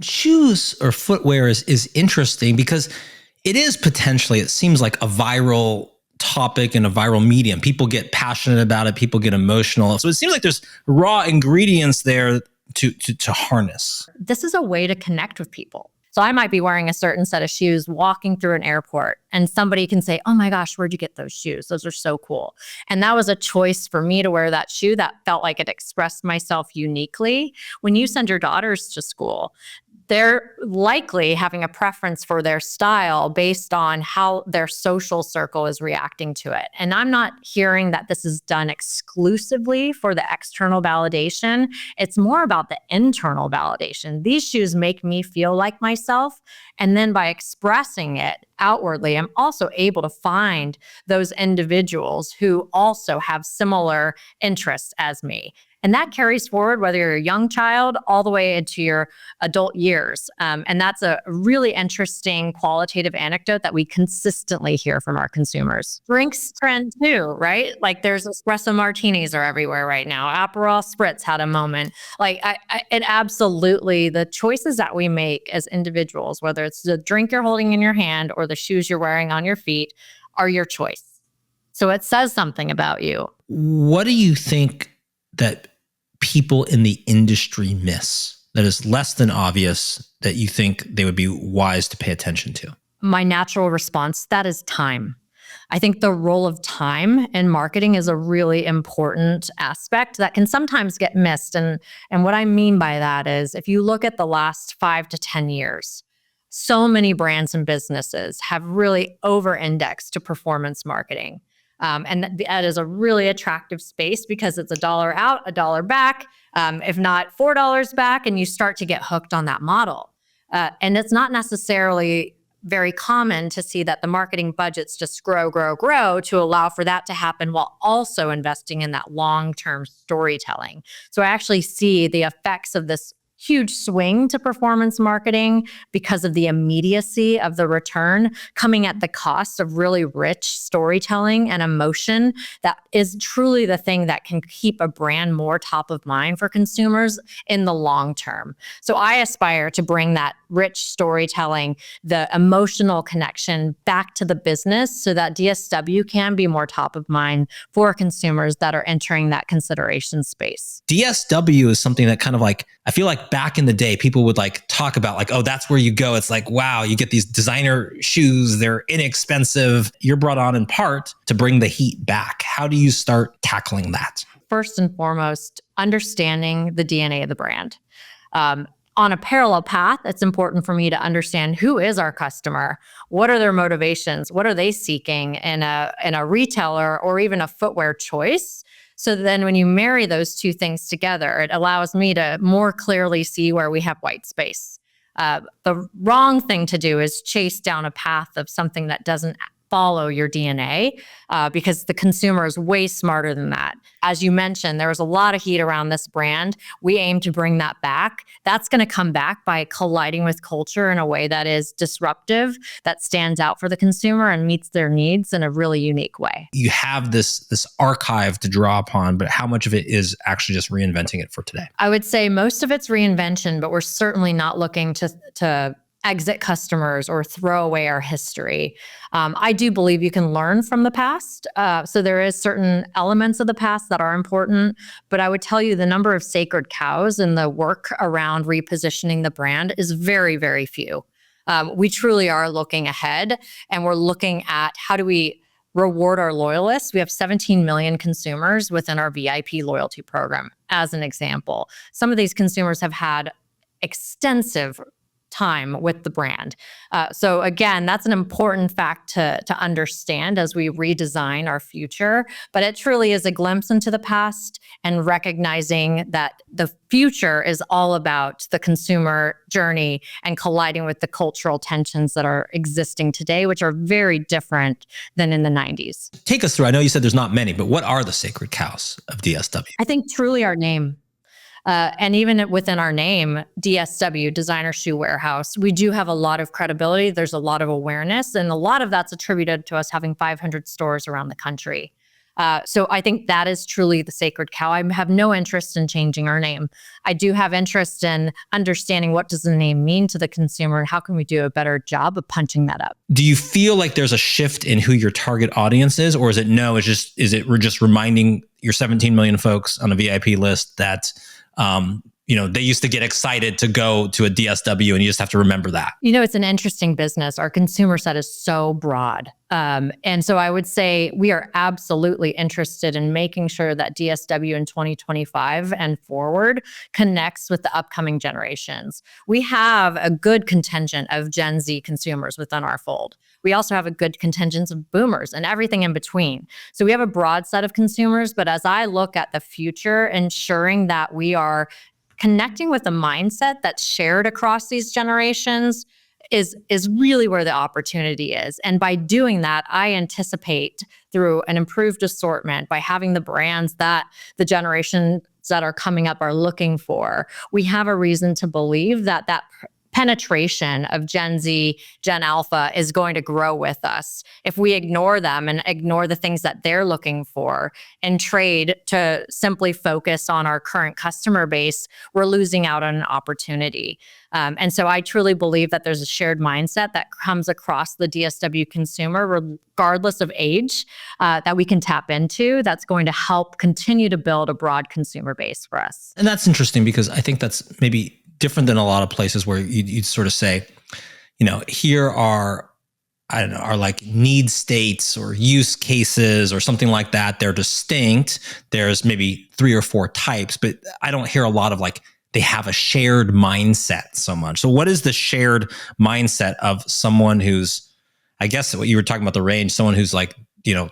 Shoes or footwear is interesting because it is potentially, it seems like a viral topic and a viral medium. People get passionate about it. People get emotional. So it seems like there's raw ingredients there to harness. This is a way to connect with people. So I might be wearing a certain set of shoes walking through an airport, and somebody can say, "Oh my gosh, where'd you get those shoes? Those are so cool." And that was a choice for me to wear that shoe that felt like it expressed myself uniquely. When you send your daughters to school, they're likely having a preference for their style based on how their social circle is reacting to it. And I'm not hearing that this is done exclusively for the external validation. It's more about the internal validation. These shoes make me feel like myself. And then by expressing it outwardly, I'm also able to find those individuals who also have similar interests as me. And that carries forward whether you're a young child all the way into your adult years. And that's a really interesting qualitative anecdote that we consistently hear from our consumers. Drinks trend too, right? Like there's espresso martinis are everywhere right now. Aperol Spritz had a moment. Like it absolutely, the choices that we make as individuals, whether it's the drink you're holding in your hand or the shoes you're wearing on your feet, are your choice. So it says something about you. What do you think that people in the industry miss that is less than obvious that you think they would be wise to pay attention to? My natural response to that is time. I think the role of time in marketing is a really important aspect that can sometimes get missed. And what I mean by that is if you look at the last 5 to 10 years, so many brands and businesses have really over-indexed to performance marketing. And that is a really attractive space because it's $1 out, $1 back, if not $4 back, and you start to get hooked on that model. And it's not necessarily very common to see that the marketing budgets just grow to allow for that to happen while also investing in that long-term storytelling. So I actually see the effects of this huge swing to performance marketing because of the immediacy of the return coming at the cost of really rich storytelling and emotion that is truly the thing that can keep a brand more top of mind for consumers in the long term. So I aspire to bring that rich storytelling, the emotional connection back to the business so that DSW can be more top of mind for consumers that are entering that consideration space. DSW is something that kind of like, I feel like back in the day, people would like talk about like, oh, that's where you go. It's like, wow, you get these designer shoes. They're inexpensive. You're brought on in part to bring the heat back. How do you start tackling that? First and foremost, understanding the DNA of the brand. On a parallel path, it's important for me to understand who is our customer, what are their motivations, what are they seeking in a retailer or even a footwear choice. So then when you marry those two things together, it allows me to more clearly see where we have white space. The wrong thing to do is chase down a path of something that doesn't follow your DNA because the consumer is way smarter than that. As you mentioned, there was a lot of heat around this brand. We aim to bring that back. That's going to come back by colliding with culture in a way that is disruptive, that stands out for the consumer and meets their needs in a really unique way. You have this archive to draw upon, but how much of it is actually just reinventing it for today? I would say most of it's reinvention, but we're certainly not looking to exit customers or throw away our history. I do believe you can learn from the past. So there is certain elements of the past that are important, but I would tell you the number of sacred cows in the work around repositioning the brand is very, very few. We truly are looking ahead and we're looking at how do we reward our loyalists. We have 17 million consumers within our VIP loyalty program, as an example. Some of these consumers have had extensive time with the brand. So again, that's an important fact to understand as we redesign our future, but it truly is a glimpse into the past and recognizing that the future is all about the consumer journey and colliding with the cultural tensions that are existing today, which are very different than in the 90s. Take us through, I know you said there's not many, but what are the sacred cows of DSW? I think truly our name. And even within our name, DSW, Designer Shoe Warehouse, we do have a lot of credibility. There's a lot of awareness, and a lot of that's attributed to us having 500 stores around the country. So I think that is truly the sacred cow. I have no interest in changing our name. I do have interest in understanding what does the name mean to the consumer and how can we do a better job of punching that up. Do you feel like there's a shift in who your target audience is, or is it no? We're just reminding your 17 million folks on the VIP list that they used to get excited to go to a DSW, and you just have to remember that. It's an interesting business. Our consumer set is so broad. And so I would say we are absolutely interested in making sure that DSW in 2025 and forward connects with the upcoming generations. We have a good contingent of Gen Z consumers within our fold. We also have a good contingent of boomers and everything in between. So we have a broad set of consumers, but as I look at the future, ensuring that we are connecting with a mindset that's shared across these generations is really where the opportunity is. And by doing that, I anticipate through an improved assortment, by having the brands that the generations that are coming up are looking for, we have a reason to believe that penetration of Gen Z, Gen Alpha is going to grow with us. If we ignore them and ignore the things that they're looking for and trade to simply focus on our current customer base, we're losing out on an opportunity. And so I truly believe that there's a shared mindset that comes across the DSW consumer, regardless of age, that we can tap into, that's going to help continue to build a broad consumer base for us. And that's interesting because I think that's maybe different than a lot of places where you'd sort of say, here are, I don't know, are like need states or use cases or something like that. They're distinct. There's maybe 3 or 4 types, but I don't hear a lot of like, they have a shared mindset so much. So what is the shared mindset of someone who's, I guess what you were talking about the range, someone who's like,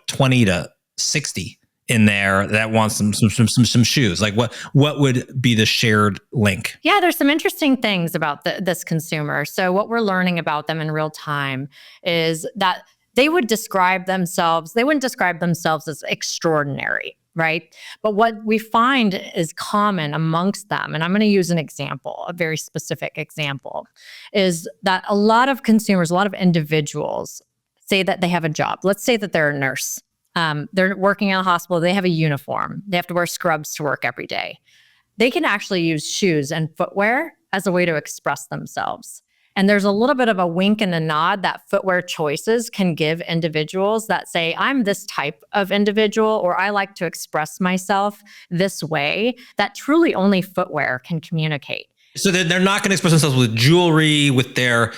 20 to 60 in there that wants some shoes? Like what would be the shared link? Yeah, there's some interesting things about this consumer. So what we're learning about them in real time is that they wouldn't describe themselves as extraordinary, right? But what we find is common amongst them, and I'm going to use an example, a very specific example, is that a lot of consumers, a lot of individuals say that they have a job. Let's say that they're a nurse. They're working in a hospital. They have a uniform. They have to wear scrubs to work every day. They can actually use shoes and footwear as a way to express themselves. And there's a little bit of a wink and a nod that footwear choices can give individuals that say, I'm this type of individual, or I like to express myself this way, that truly only footwear can communicate. So they're not going to express themselves with jewelry, with their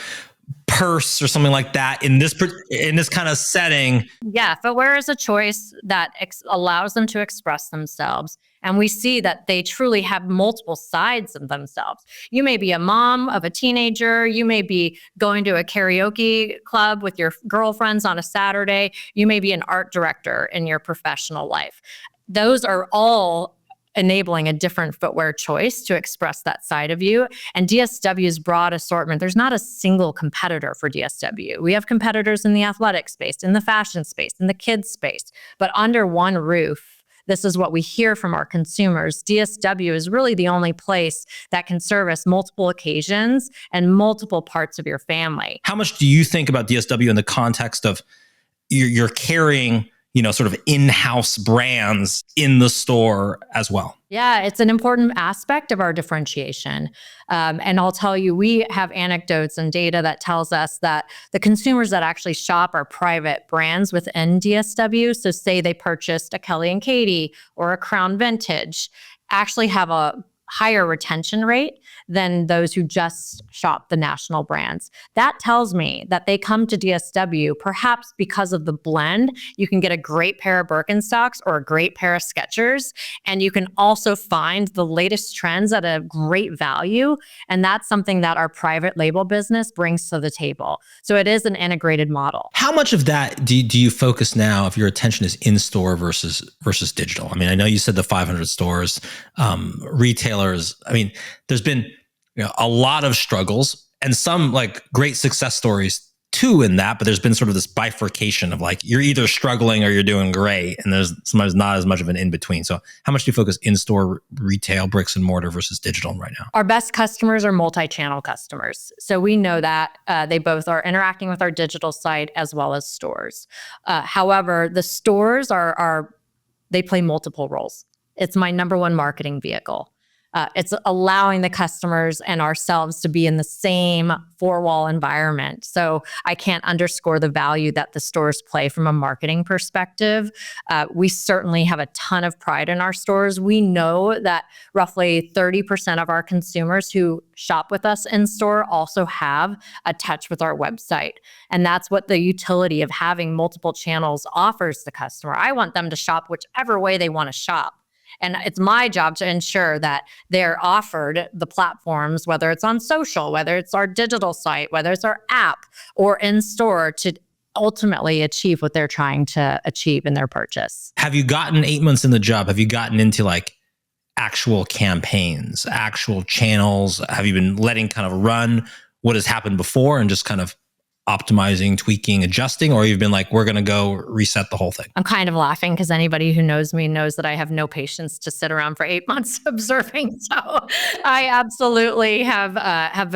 purse or something like that in this kind of setting. Yeah, footwear is a choice that allows them to express themselves. And we see that they truly have multiple sides of themselves. You may be a mom of a teenager. You may be going to a karaoke club with your girlfriends on a Saturday. You may be an art director in your professional life. Those are all enabling a different footwear choice to express that side of you. And DSW's broad assortment, there's not a single competitor for DSW. We have competitors in the athletic space, in the fashion space, in the kids space, but under one roof, this is what we hear from our consumers. DSW is really the only place that can service multiple occasions and multiple parts of your family. How much do you think about DSW in the context of you're carrying sort of in-house brands in the store as well? Yeah, it's an important aspect of our differentiation. And I'll tell you, we have anecdotes and data that tells us that the consumers that actually shop our private brands within DSW, so say they purchased a Kelly and Katie or a Crown Vintage, actually have a higher retention rate than those who just shop the national brands. That tells me that they come to DSW perhaps because of the blend. You can get a great pair of Birkenstocks or a great pair of Skechers, and you can also find the latest trends at a great value. And that's something that our private label business brings to the table. So it is an integrated model. How much of that do you focus now if your attention is in store versus digital? I mean, I know you said the 500 stores, retailers. I mean, there's been a lot of struggles and some like great success stories too in that, but there's been sort of this bifurcation of like, you're either struggling or you're doing great. And there's sometimes not as much of an in-between. So how much do you focus in-store retail, bricks and mortar versus digital right now? Our best customers are multi-channel customers. So we know that they both are interacting with our digital site as well as stores. However, the stores are they play multiple roles. It's my number one marketing vehicle. It's allowing the customers and ourselves to be in the same four-wall environment. So I can't underscore the value that the stores play from a marketing perspective. We certainly have a ton of pride in our stores. We know that roughly 30% of our consumers who shop with us in store also have a touch with our website. And that's what the utility of having multiple channels offers the customer. I want them to shop whichever way they want to shop. And it's my job to ensure that they're offered the platforms, whether it's on social, whether it's our digital site, whether it's our app or in store, to ultimately achieve what they're trying to achieve in their purchase. Have you gotten 8 months in the job? Have you gotten into like actual campaigns, actual channels? Have you been letting kind of run what has happened before and just kind of optimizing, tweaking, adjusting, or you've been like, we're going to go reset the whole thing? I'm kind of laughing because anybody who knows me knows that I have no patience to sit around for 8 months observing. So I absolutely have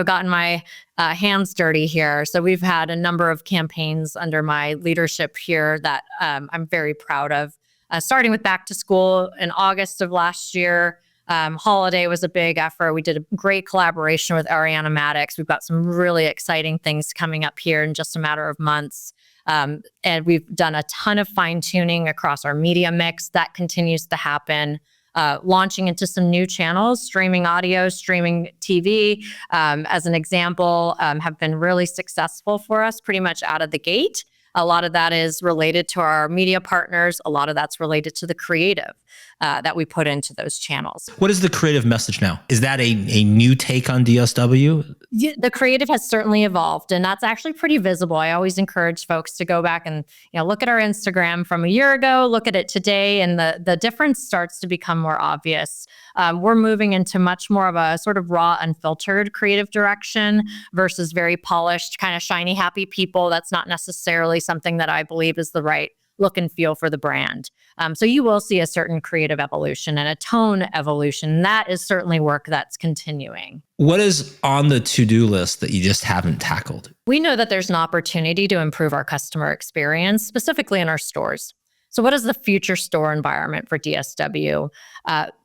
gotten my hands dirty here. So we've had a number of campaigns under my leadership here that I'm very proud of. Starting with back to school in August of last year. Holiday was a big effort. We did a great collaboration with Ariana Maddox. We've got some really exciting things coming up here in just a matter of months. And we've done a ton of fine tuning across our media mix. That continues to happen. Launching into some new channels, streaming audio, streaming TV, as an example, have been really successful for us pretty much out of the gate. A lot of that is related to our media partners. A lot of that's related to the creative that we put into those channels. What is the creative message now? Is that a new take on DSW? Yeah, the creative has certainly evolved, and that's actually pretty visible. I always encourage folks to go back and look at our Instagram from a year ago, look at it today, and the difference starts to become more obvious. We're moving into much more of a sort of raw, unfiltered creative direction versus very polished, kind of shiny, happy people. That's not necessarily something that I believe is the right look and feel for the brand. So you will see a certain creative evolution and a tone evolution. That is certainly work that's continuing. What is on the to-do list that you just haven't tackled? We know that there's an opportunity to improve our customer experience, specifically in our stores. So what is the future store environment for DSW?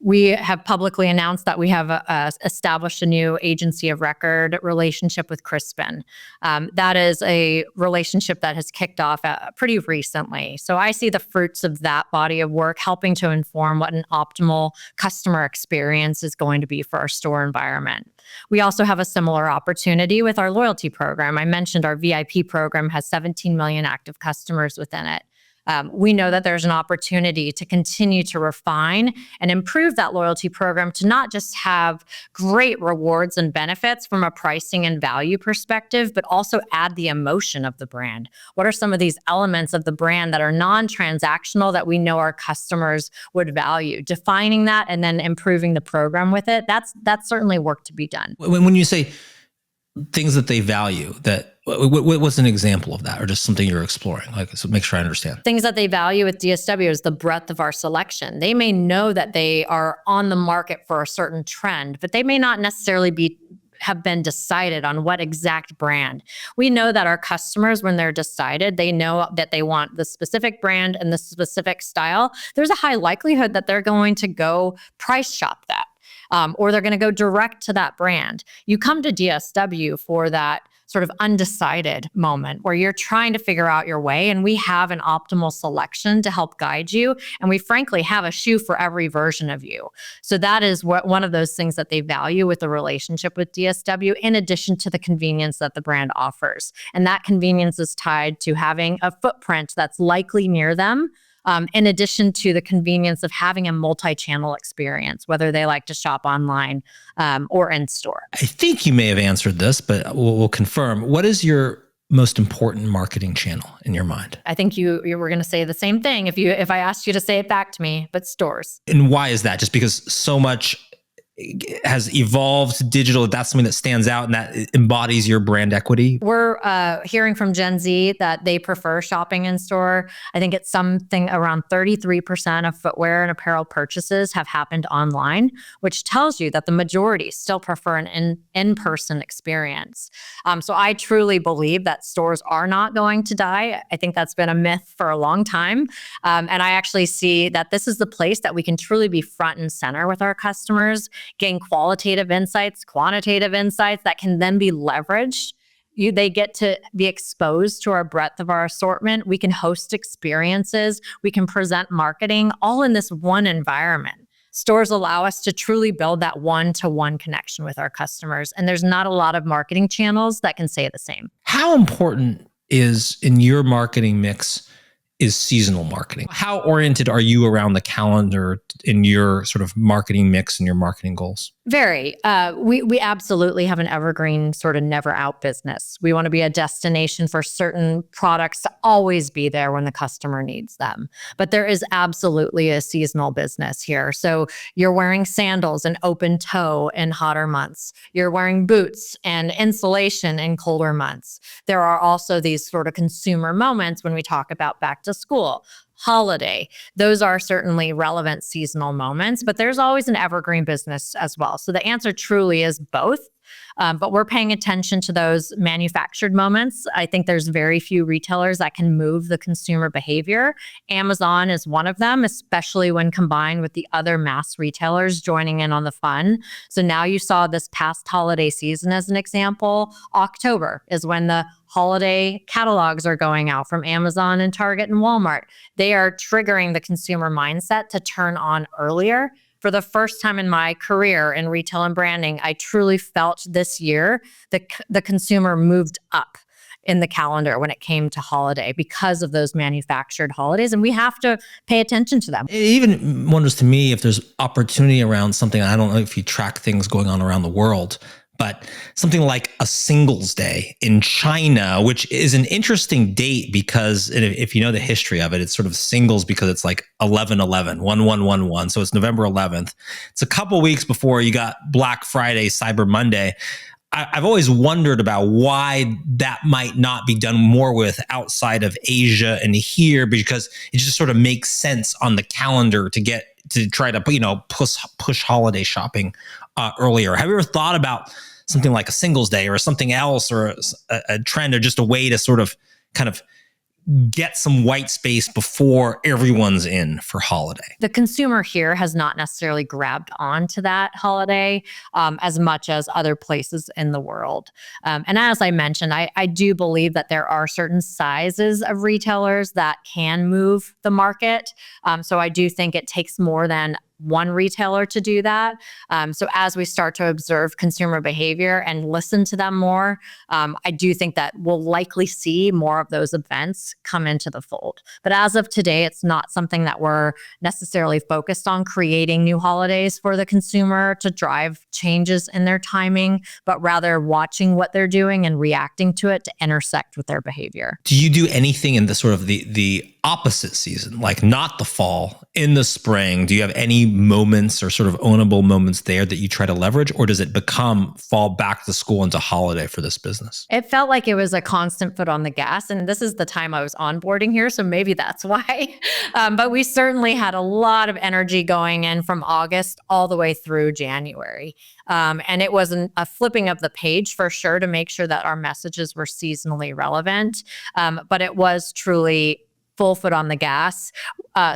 We have publicly announced that we have established a new agency of record relationship with Crispin. That is a relationship that has kicked off pretty recently. So I see the fruits of that body of work helping to inform what an optimal customer experience is going to be for our store environment. We also have a similar opportunity with our loyalty program. I mentioned our VIP program has 17 million active customers within it. We know that there's an opportunity to continue to refine and improve that loyalty program to not just have great rewards and benefits from a pricing and value perspective, but also add the emotion of the brand. What are some of these elements of the brand that are non-transactional that we know our customers would value? Defining that and then improving the program with it, that's certainly work to be done. When you say things that they value, what's an example of that, or just something you're exploring? So make sure I understand. Things that they value with DSW is the breadth of our selection. They may know that they are on the market for a certain trend, but they may not necessarily have been decided on what exact brand. We know that our customers, when they're decided, they know that they want the specific brand and the specific style. There's a high likelihood that they're going to go price shop that. Or they're going to go direct to that brand. You come to DSW for that sort of undecided moment where you're trying to figure out your way, and we have an optimal selection to help guide you. And we frankly have a shoe for every version of you. So that is one of those things that they value with the relationship with DSW, in addition to the convenience that the brand offers. And that convenience is tied to having a footprint that's likely near them, in addition to the convenience of having a multi-channel experience, whether they like to shop online or in store. I think you may have answered this, but we'll confirm. What is your most important marketing channel in your mind? I think you were going to say the same thing if I asked you to say it back to me, but stores. And why is that? Just because so much has evolved to digital, that's something that stands out and that embodies your brand equity? We're hearing from Gen Z that they prefer shopping in store. I think it's something around 33% of footwear and apparel purchases have happened online, which tells you that the majority still prefer an in-person experience. So I truly believe that stores are not going to die. I think that's been a myth for a long time. And I actually see that this is the place that we can truly be front and center with our customers, gain qualitative insights, quantitative insights that can then be leveraged. They get to be exposed to our breadth of our assortment. We can host experiences. We can present marketing all in this one environment. Stores allow us to truly build that one-to-one connection with our customers. And there's not a lot of marketing channels that can say the same. How important is in your marketing mix is seasonal marketing? How oriented are you around the calendar in your sort of marketing mix and your marketing goals? Very. We absolutely have an evergreen sort of never out business. We want to be a destination for certain products to always be there when the customer needs them. But there is absolutely a seasonal business here. So you're wearing sandals and open toe in hotter months. You're wearing boots and insulation in colder months. There are also these sort of consumer moments when we talk about back to school, holiday. Those are certainly relevant seasonal moments, but there's always an evergreen business as well. So the answer truly is both. But we're paying attention to those manufactured moments. I think there's very few retailers that can move the consumer behavior. Amazon is one of them, especially when combined with the other mass retailers joining in on the fun. So now you saw this past holiday season as an example. October is when the holiday catalogs are going out from Amazon and Target and Walmart. They are triggering the consumer mindset to turn on earlier. For the first time in my career in retail and branding, I truly felt this year the consumer moved up in the calendar when it came to holiday because of those manufactured holidays. And we have to pay attention to them. It even wonders to me if there's opportunity around something. I don't know if you track things going on around the world, but something like a Singles Day in China, which is an interesting date because if you know the history of it, it's sort of singles because it's like 11/11, 11/11. So it's November 11th. It's a couple weeks before you got Black Friday, Cyber Monday. I've always wondered about why that might not be done more with outside of Asia and here, because it just sort of makes sense on the calendar to try to, push holiday shopping earlier. Have you ever thought about something like a Singles Day or something else, or a trend, or just a way to sort of kind of get some white space before everyone's in for holiday? The consumer here has not necessarily grabbed onto that holiday as much as other places in the world. And as I mentioned, I do believe that there are certain sizes of retailers that can move the market. So I do think it takes more than one retailer to do that. So as we start to observe consumer behavior and listen to them more, I do think that we'll likely see more of those events come into the fold. But as of today, it's not something that we're necessarily focused on creating new holidays for the consumer to drive changes in their timing, but rather watching what they're doing and reacting to it to intersect with their behavior. Do you do anything in the sort of the opposite season, like not the fall, in the spring? Do you have any moments or sort of ownable moments there that you try to leverage, or does it become fall back to school into holiday for this business? It felt like it was a constant foot on the gas, and this is the time I was onboarding here, so maybe that's why. But we certainly had a lot of energy going in from August all the way through January. And it wasn't a flipping of the page for sure to make sure that our messages were seasonally relevant, but it was truly full foot on the gas.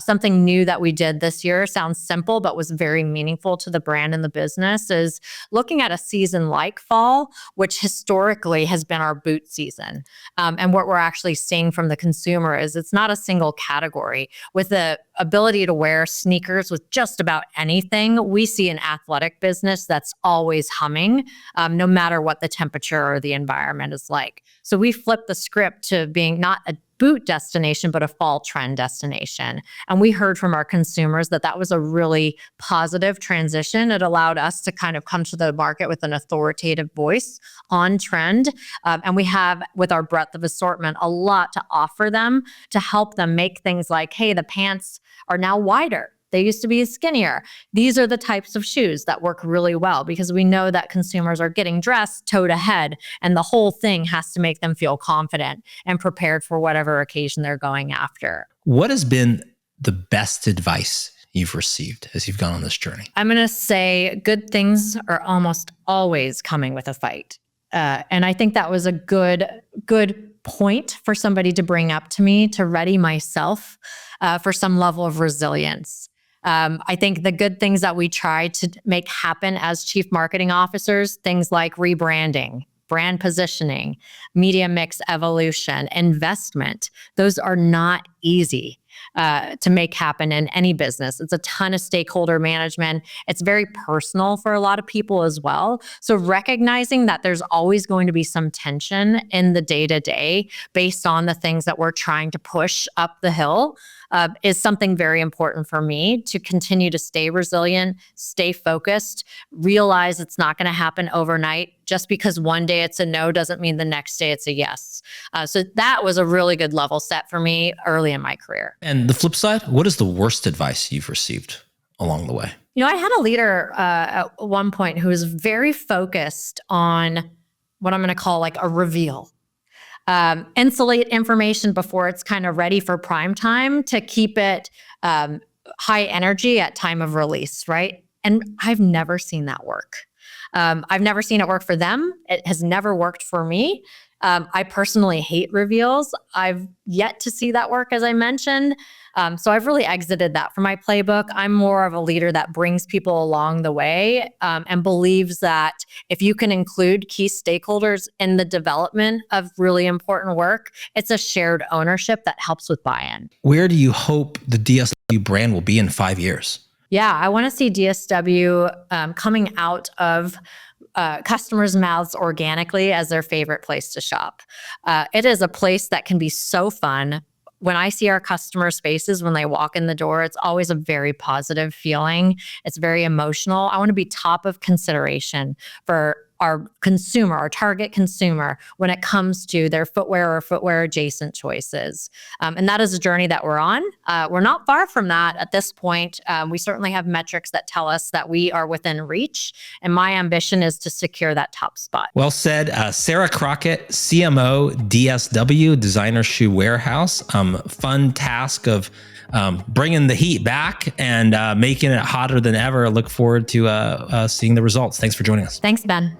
Something new that we did this year, sounds simple, but was very meaningful to the brand and the business, is looking at a season like fall, which historically has been our boot season. And what we're actually seeing from the consumer is it's not a single category. With the ability to wear sneakers with just about anything, we see an athletic business that's always humming, no matter what the temperature or the environment is like. So we flipped the script to being not a boot destination, but a fall trend destination. And we heard from our consumers that that was a really positive transition. It allowed us to kind of come to the market with an authoritative voice on trend. And we have, with our breadth of assortment, a lot to offer them to help them make things like, hey, the pants are now wider. They used to be skinnier. These are the types of shoes that work really well because we know that consumers are getting dressed toe to head, and the whole thing has to make them feel confident and prepared for whatever occasion they're going after. What has been the best advice you've received as you've gone on this journey? I'm going to say good things are almost always coming with a fight. And I think that was a good point for somebody to bring up to me to ready myself for some level of resilience. I think the good things that we try to make happen as chief marketing officers, things like rebranding, brand positioning, media mix evolution, investment, those are not easy to make happen in any business. It's a ton of stakeholder management. It's very personal for a lot of people as well. So recognizing that there's always going to be some tension in the day-to-day based on the things that we're trying to push up the hill is something very important for me to continue to stay resilient, stay focused, realize it's not going to happen overnight. Just because one day it's a no doesn't mean the next day it's a yes. So that was a really good level set for me early in my career. And the flip side, what is the worst advice you've received along the way? You know, I had a leader at one point who was very focused on what I'm going to call like a reveal. Insulate information before it's kind of ready for prime time to keep it high energy at time of release, right? And I've never seen that work. I've never seen it work for them. It has never worked for me. I personally hate reveals. I've yet to see that work, as I mentioned. So I've really exited that from my playbook. I'm more of a leader that brings people along the way and believes that if you can include key stakeholders in the development of really important work, it's a shared ownership that helps with buy-in. Where do you hope the DSW brand will be in 5 years? Yeah, I want to see DSW coming out of customers' mouths organically as their favorite place to shop. It is a place that can be so fun. When I see our customers' faces when they walk in the door, it's always a very positive feeling. It's very emotional. I want to be top of consideration for our consumer, our target consumer, when it comes to their footwear or footwear adjacent choices. And that is a journey that we're on. We're not far from that at this point. We certainly have metrics that tell us that we are within reach. And my ambition is to secure that top spot. Well said. Sarah Crockett, CMO, DSW, Designer Shoe Warehouse. Fun task of bringing the heat back and making it hotter than ever. Look forward to seeing the results. Thanks for joining us. Thanks, Ben.